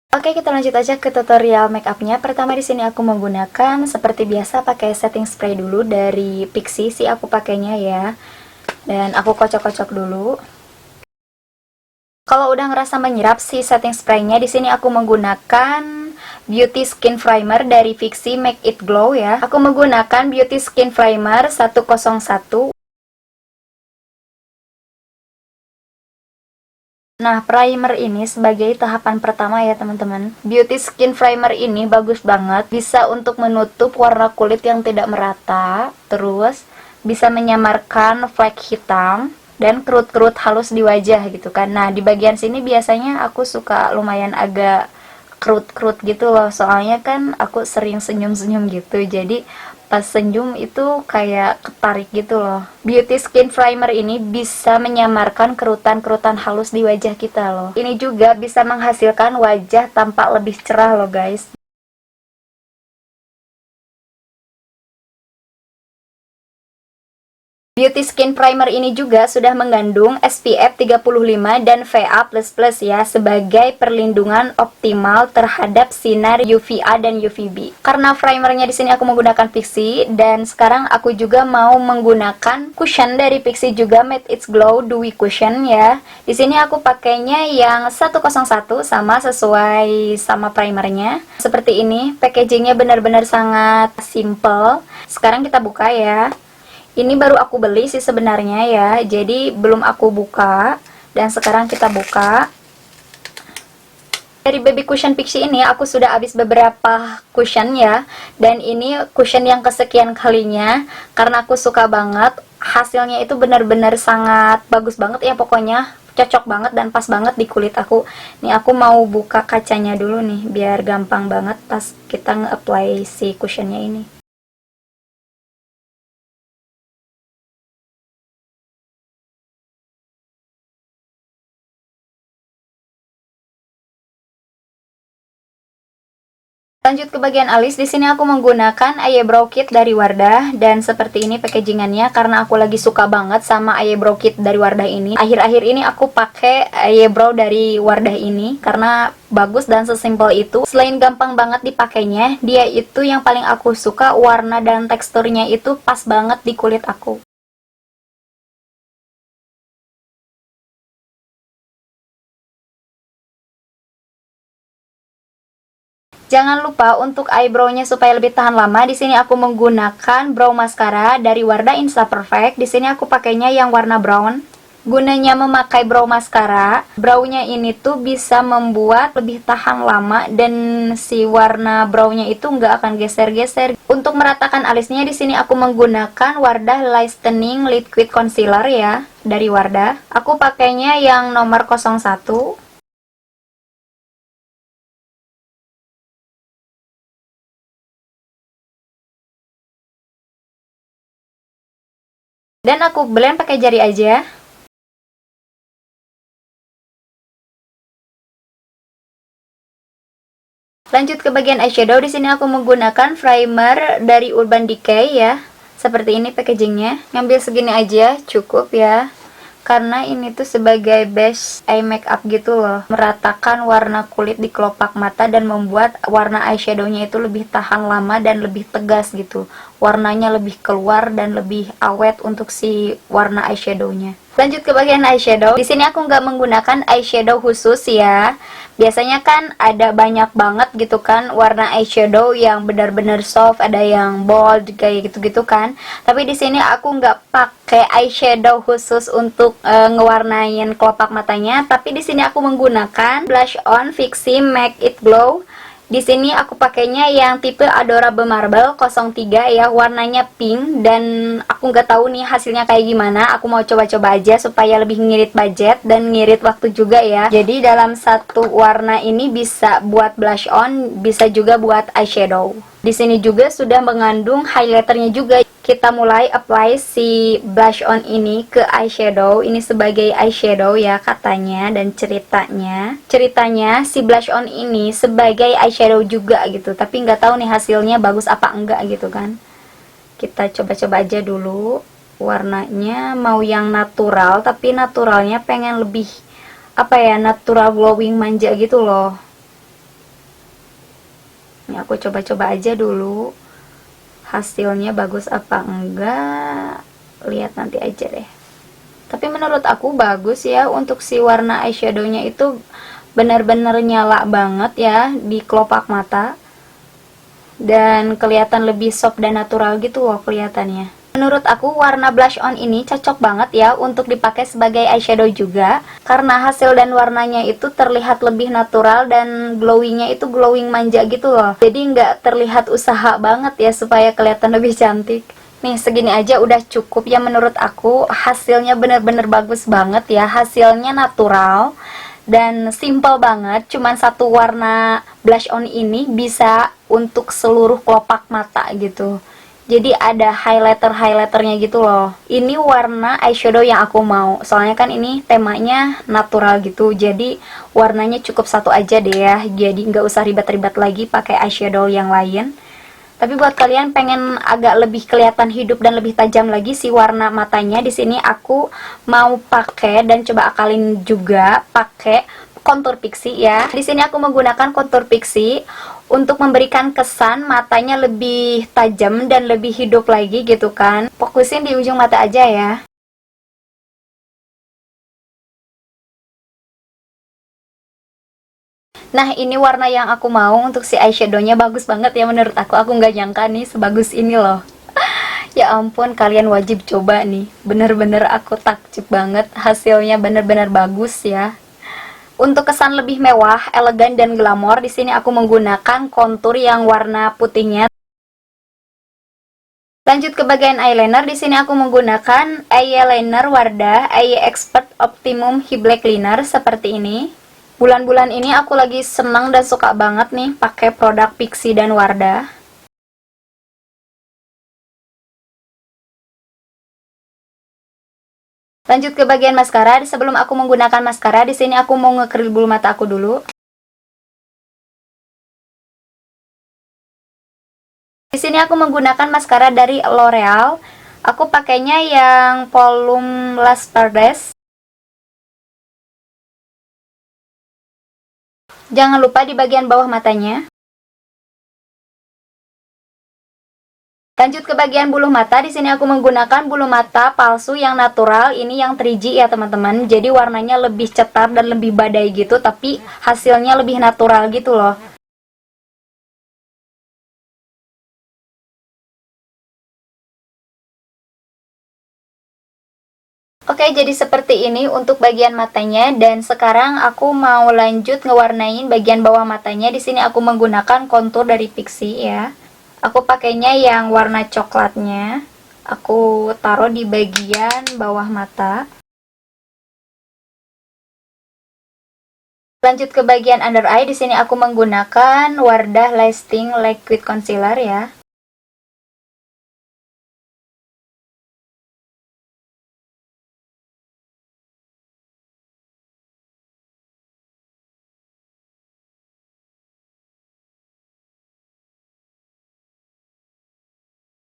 Oke, kita lanjut aja ke tutorial makeupnya. Pertama di sini aku menggunakan seperti biasa pakai setting spray dulu dari Pixi sih aku pakainya ya. Dan aku kocok-kocok dulu. Kalau udah ngerasa menyerap si setting spraynya, di sini aku menggunakan Beauty Skin Primer dari Pixi Make It Glow ya. Aku menggunakan Beauty Skin Primer 101. Nah, primer ini sebagai tahapan pertama ya teman-teman. Beauty Skin Primer ini bagus banget, bisa untuk menutup warna kulit yang tidak merata, terus bisa menyamarkan flek hitam dan kerut-kerut halus di wajah gitu kan. Nah, di bagian sini biasanya aku suka lumayan agak kerut-kerut gitu loh, soalnya kan aku sering senyum-senyum gitu, jadi pas senyum itu kayak ketarik gitu loh. Beauty Skin Primer ini bisa menyamarkan kerutan-kerutan halus di wajah kita loh. Ini juga bisa menghasilkan wajah tampak lebih cerah loh guys. Beauty Skin Primer ini juga sudah mengandung SPF 35 dan VA++ ya, sebagai perlindungan optimal terhadap sinar UVA dan UVB. Karena primernya di sini aku menggunakan Pixi, dan sekarang aku juga mau menggunakan cushion dari Pixi juga, Make It Glow Dewy Cushion ya. Di sini aku pakainya yang 101 sama sesuai sama primernya. Seperti ini, packagingnya benar-benar sangat simple. Sekarang kita buka ya. Ini baru aku beli sih sebenarnya ya, jadi belum aku buka. Dan sekarang kita buka. Dari baby cushion Pixi ini aku sudah habis beberapa cushion ya. Dan ini cushion yang kesekian kalinya, karena aku suka banget. Hasilnya itu benar-benar sangat bagus banget ya, pokoknya cocok banget dan pas banget di kulit aku. Nih aku mau buka kacanya dulu nih, biar gampang banget pas kita nge-apply si cushionnya ini. Lanjut ke bagian alis, di sini aku menggunakan eyebrow kit dari Wardah, dan seperti ini packagingnya karena aku lagi suka banget sama eyebrow kit dari Wardah ini. Akhir-akhir ini aku pakai eyebrow dari Wardah ini karena bagus dan sesimpel itu. Selain gampang banget dipakainya, dia itu yang paling aku suka, warna dan teksturnya itu pas banget di kulit aku. Jangan lupa untuk eyebrownya supaya lebih tahan lama. Di sini aku menggunakan brow mascara dari Wardah Insta Perfect. Di sini aku pakainya yang warna brown. Gunanya memakai brow mascara, brownya ini tuh bisa membuat lebih tahan lama dan si warna brownya itu nggak akan geser-geser. Untuk meratakan alisnya, di sini aku menggunakan Wardah Lightening Liquid Concealer ya, dari Wardah. Aku pakainya yang nomor 01. Dan aku blend pakai jari aja. Lanjut ke bagian eyeshadow, di sini aku menggunakan primer dari Urban Decay ya. Seperti ini packagingnya. Ngambil segini aja cukup ya. Karena ini tuh sebagai base eye makeup gitu loh. Meratakan warna kulit di kelopak mata dan membuat warna eyeshadownya itu lebih tahan lama dan lebih tegas gitu. Warnanya lebih keluar dan lebih awet untuk si warna eyeshadownya. Lanjut ke bagian eyeshadow. Di sini aku nggak menggunakan eyeshadow khusus ya. Biasanya kan ada banyak banget gitu kan warna eyeshadow yang benar-benar soft, ada yang bold kayak gitu-gitu kan. Tapi di sini aku nggak pakai eyeshadow khusus untuk ngewarnain kelopak matanya, tapi di sini aku menggunakan blush on Pixi Make It Glow. Di sini aku pakainya yang tipe Adorable Marble 03 ya, warnanya pink, dan aku nggak tahu nih hasilnya kayak gimana. Aku mau coba-coba aja supaya lebih ngirit budget dan ngirit waktu juga ya. Jadi dalam satu warna ini bisa buat blush on, bisa juga buat eyeshadow. Di sini juga sudah mengandung highlighternya juga. Kita mulai apply si blush on ini ke eyeshadow. Ini sebagai eyeshadow ya katanya, dan ceritanya si blush on ini sebagai eyeshadow juga gitu. Tapi nggak tahu nih hasilnya bagus apa enggak gitu kan. Kita coba-coba aja dulu. Warnanya mau yang natural, tapi naturalnya pengen lebih apa ya, natural glowing manja gitu loh. Ini aku coba-coba aja dulu hasilnya bagus apa enggak, lihat nanti aja deh. Tapi menurut aku bagus ya, untuk si warna eyeshadownya itu benar-benar nyala banget ya di kelopak mata, dan kelihatan lebih soft dan natural gitu loh kelihatannya. Menurut aku warna blush on ini cocok banget ya untuk dipakai sebagai eyeshadow juga, karena hasil dan warnanya itu terlihat lebih natural dan glowingnya itu glowing manja gitu loh. Jadi nggak terlihat usaha banget ya supaya kelihatan lebih cantik. Nih segini aja udah cukup ya menurut aku. Hasilnya bener-bener bagus banget ya, hasilnya natural dan simple banget. Cuman satu warna blush on ini bisa untuk seluruh kelopak mata gitu. Jadi ada highlighternya gitu loh. Ini warna eyeshadow yang aku mau, soalnya kan ini temanya natural gitu, jadi warnanya cukup satu aja deh ya. Jadi nggak usah ribet-ribet lagi pakai eyeshadow yang lain. Tapi buat kalian pengen agak lebih kelihatan hidup dan lebih tajam lagi si warna matanya, di sini aku mau pakai dan coba akalin juga pakai kontur pixie ya. Di sini aku menggunakan kontur pixie untuk memberikan kesan matanya lebih tajam dan lebih hidup lagi gitu kan. Fokusin di ujung mata aja ya. Nah, ini warna yang aku mau untuk si eyeshadownya, bagus banget ya menurut aku. Aku nggak nyangka nih sebagus ini loh. Ya ampun, kalian wajib coba nih. Bener-bener aku takjub banget. Hasilnya bener-bener bagus ya. Untuk kesan lebih mewah, elegan dan glamor, di sini aku menggunakan kontur yang warna putihnya. Lanjut ke bagian eyeliner, di sini aku menggunakan eyeliner Wardah Eye Expert Optimum Hybrid Liner seperti ini. Bulan-bulan ini aku lagi seneng dan suka banget nih pakai produk Pixi dan Wardah. Lanjut ke bagian maskara. Sebelum aku menggunakan maskara, di sini aku mau nge-curl bulu mata aku dulu. Di sini aku menggunakan maskara dari L'Oreal. Aku pakainya yang Voluminous Pardes. Jangan lupa di bagian bawah matanya. Lanjut ke bagian bulu mata. Di sini aku menggunakan bulu mata palsu yang natural. Ini yang 3G ya teman-teman. Jadi warnanya lebih cetar dan lebih badai gitu, tapi hasilnya lebih natural gitu loh. Oke, jadi seperti ini untuk bagian matanya, dan sekarang aku mau lanjut ngewarnain bagian bawah matanya. Di sini aku menggunakan kontur dari Pixi ya. Aku pakainya yang warna coklatnya. Aku taruh di bagian bawah mata. Lanjut ke bagian under eye, di sini aku menggunakan Wardah Lasting Liquid Concealer ya.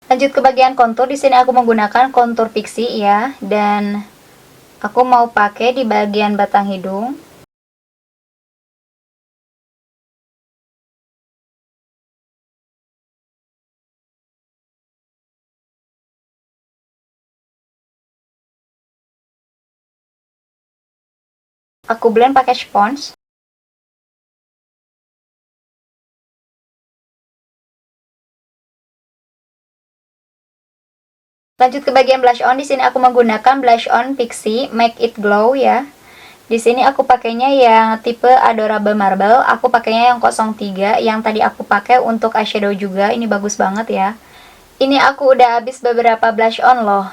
Lanjut ke bagian kontur, di sini aku menggunakan kontur Pixi ya, dan aku mau pakai di bagian batang hidung. Aku blend pakai spons. Lanjut ke bagian blush on, di sini aku menggunakan blush on Pixi Make It Glow ya. Di sini aku pakainya yang tipe Adorable Marble. Aku pakainya yang 03, yang tadi aku pakai untuk eyeshadow juga. Ini bagus banget ya. Ini aku udah habis beberapa blush on loh.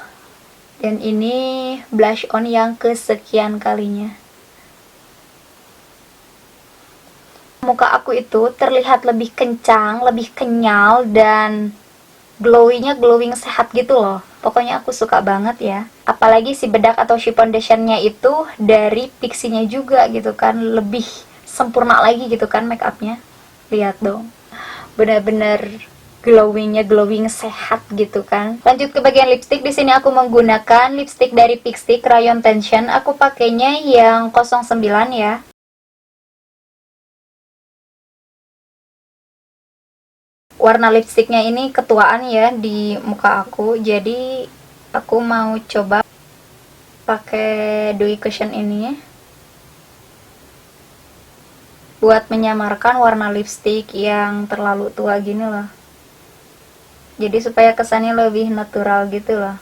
Dan ini blush on yang kesekian kalinya. Muka aku itu terlihat lebih kencang, lebih kenyal, dan glowing sehat gitu loh. Pokoknya aku suka banget ya. Apalagi si bedak atau si foundationnya itu dari Pixi-nya juga gitu kan, lebih sempurna lagi gitu kan make upnya. Lihat dong, bener-bener glowing sehat gitu kan. Lanjut ke bagian lipstick, di sini aku menggunakan lipstick dari Pixi Crayon Tension. Aku pakainya yang 09 ya. warna lipstiknya ini ketuaan ya di muka aku, jadi aku mau coba pakai dewy cushion ini buat menyamarkan warna lipstik yang terlalu tua gini loh, jadi supaya kesannya lebih natural gitu loh.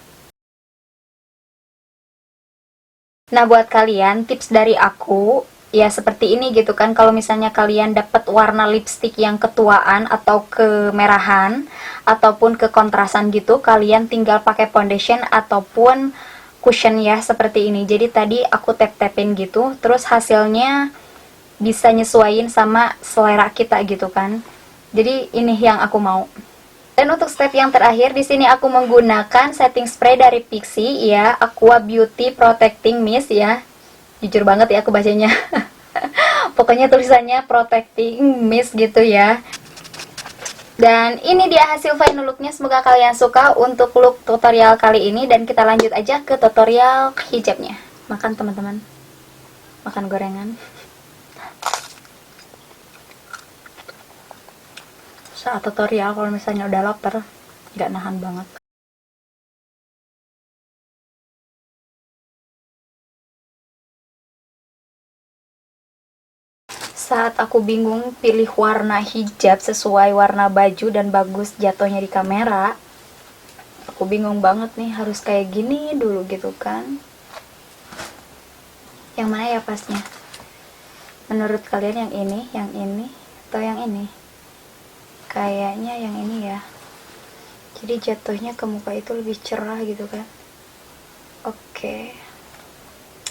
Nah, buat kalian tips dari aku ya seperti ini gitu kan, kalau misalnya kalian dapat warna lipstik yang ketuaan atau kemerahan ataupun kekontrasan gitu, kalian tinggal pakai foundation ataupun cushion ya seperti ini. Jadi tadi aku tap-tapin gitu, terus hasilnya bisa nyesuaiin sama selera kita gitu kan. Jadi ini yang aku mau. Dan untuk step yang terakhir di sini aku menggunakan setting spray dari Pixi ya, Aqua Beauty Protecting Mist ya. Jujur banget ya aku bacanya. Pokoknya tulisannya Protecting Mist gitu ya. Dan ini dia hasil final looknya, semoga kalian suka untuk look tutorial kali ini. Dan kita lanjut aja ke tutorial hijabnya. Makan teman-teman, makan gorengan. Saat tutorial kalau misalnya udah lapar, nggak nahan banget. Saat aku bingung pilih warna hijab sesuai warna baju dan bagus jatuhnya di kamera, aku bingung banget nih harus kayak gini dulu gitu kan. Yang mana ya pasnya? Menurut kalian yang ini, atau yang ini? Kayaknya yang ini ya. Jadi jatuhnya ke muka itu lebih cerah gitu kan. Oke.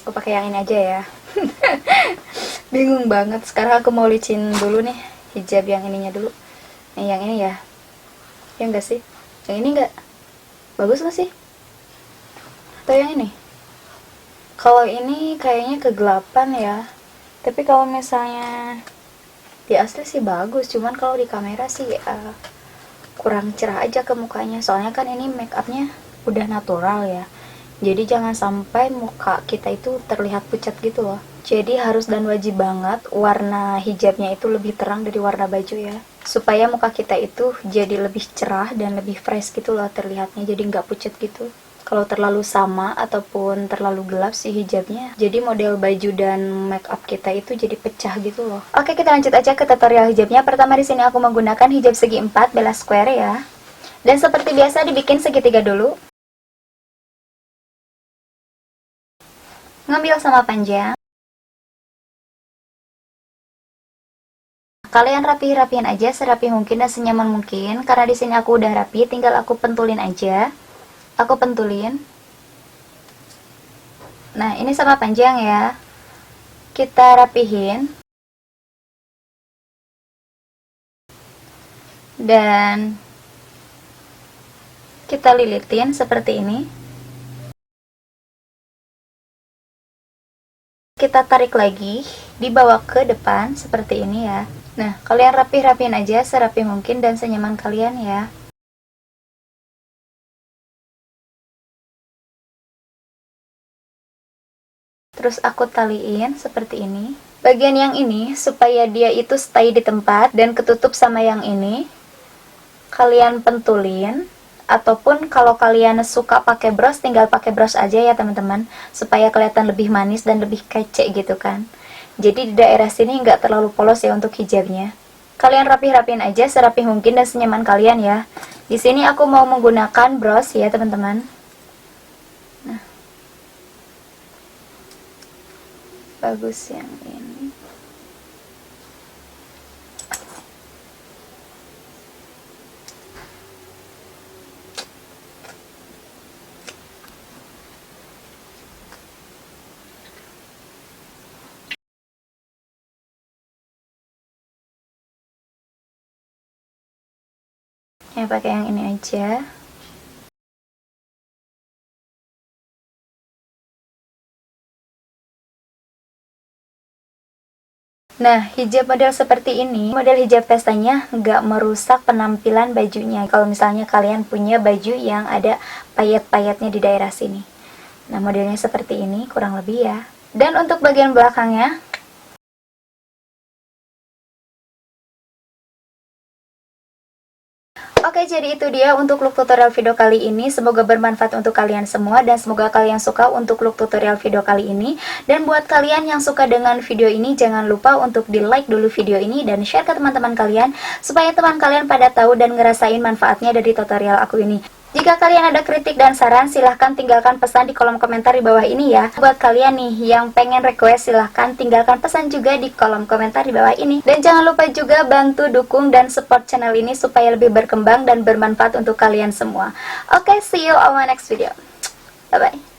Aku pakai yang ini aja ya. Bingung banget. Sekarang aku mau licin dulu nih hijab yang ininya dulu. Nih yang ini ya. Ya enggak sih? Yang ini enggak? Bagus gak sih? Atau yang ini? Kalau ini kayaknya kegelapan ya. Tapi kalau misalnya di asli sih bagus, cuman kalau di kamera sih kurang cerah aja ke mukanya. Soalnya kan ini make upnya udah natural ya. Jadi jangan sampai muka kita itu terlihat pucat gitu loh. Jadi harus dan wajib banget warna hijabnya itu lebih terang dari warna baju ya. Supaya muka kita itu jadi lebih cerah dan lebih fresh gitu loh terlihatnya. Jadi nggak pucat gitu. Kalau terlalu sama ataupun terlalu gelap sih hijabnya, jadi model baju dan make up kita itu jadi pecah gitu loh. Oke, kita lanjut aja ke tutorial hijabnya. Pertama di sini aku menggunakan hijab segi 4 Bella Square ya. Dan seperti biasa dibikin segitiga dulu. Ngambil sama panjang. Kalian rapi-rapiin aja serapi mungkin dan senyaman mungkin. Karena di sini aku udah rapi, tinggal aku pentulin aja. Aku pentulin. Nah, ini sama panjang ya. Kita rapihin. Dan kita lilitin seperti ini. Kita tarik lagi, dibawa ke depan seperti ini ya. Nah, kalian rapihin aja serapi mungkin dan senyaman kalian ya. Terus aku taliin seperti ini. Bagian yang ini supaya dia itu stay di tempat dan ketutup sama yang ini, kalian pentulin. Ataupun kalau kalian suka pakai brush, tinggal pakai brush aja ya teman-teman, supaya kelihatan lebih manis dan lebih kece gitu kan. Jadi di daerah sini nggak terlalu polos ya untuk hijabnya. Kalian rapihin aja serapi mungkin dan senyaman kalian ya. Di sini aku mau menggunakan brush ya teman-teman. Nah, bagus yang ini. Ya pakai yang ini aja. Nah, hijab model seperti ini, model hijab pestanya nggak merusak penampilan bajunya. Kalau misalnya kalian punya baju yang ada payet-payetnya di daerah sini. Nah, modelnya seperti ini, kurang lebih ya. Dan untuk bagian belakangnya, Oke, jadi itu dia untuk look tutorial video kali ini. Semoga bermanfaat untuk kalian semua dan semoga kalian suka untuk look tutorial video kali ini. Dan buat kalian yang suka dengan video ini, jangan lupa untuk di like dulu video ini dan share ke teman-teman kalian supaya teman kalian pada tahu dan ngerasain manfaatnya dari tutorial aku ini. Jika kalian ada kritik dan saran, silahkan tinggalkan pesan di kolom komentar di bawah ini ya. Buat kalian nih yang pengen request, silahkan tinggalkan pesan juga di kolom komentar di bawah ini. Dan jangan lupa juga bantu dukung dan support channel ini supaya lebih berkembang dan bermanfaat untuk kalian semua. Oke, see you on my next video. Bye-bye.